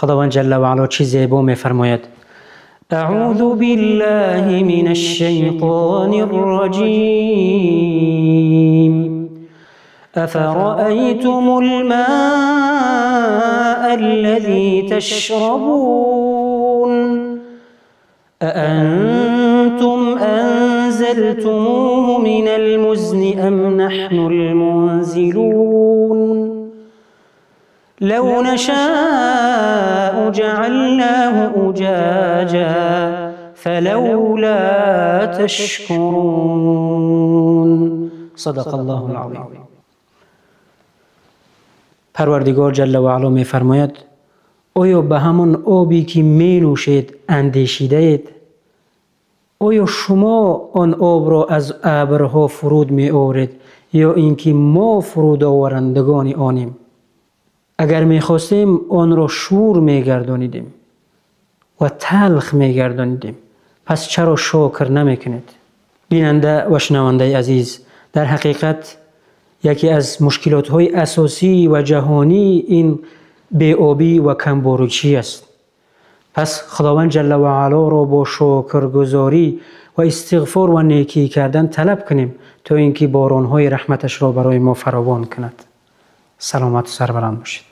خداوند جل و علا چی زیبا می‌فرماید: اعوذ بالله من الشیطان الرجیم افرأیتم الماء الذی تشربون أأنتم أنزلتموه من المزن أم نحن المنزلون لو نشاء جعلناه أجاجا فلولا تشكرون. صدق الله العظیم. پروردگار جل و علا می فرماید: آیا به همان آبی که می نوشید اندیشیده اید؟ آیا شما آن آب را از ابرها فرود می آورید یا اینکه ما فرود آورندگان آنیم؟ اگر می خواستیم آن را شور می گردانیدیم و تلخ می گردانیدیم، پس چرا شکر نمی کنید؟ بیننده و شنونده عزیز، در حقیقت یکی از مشکلات های اساسی و جهانی این بی‌آبی و کمبارچی است. پس خداوند جل و علا را با شکرگزاری و استغفار و نیکی کردن طلب کنیم تا اینکه باران‌های رحمتش را برای ما فراوان کند. سلامت و سربلند باشید.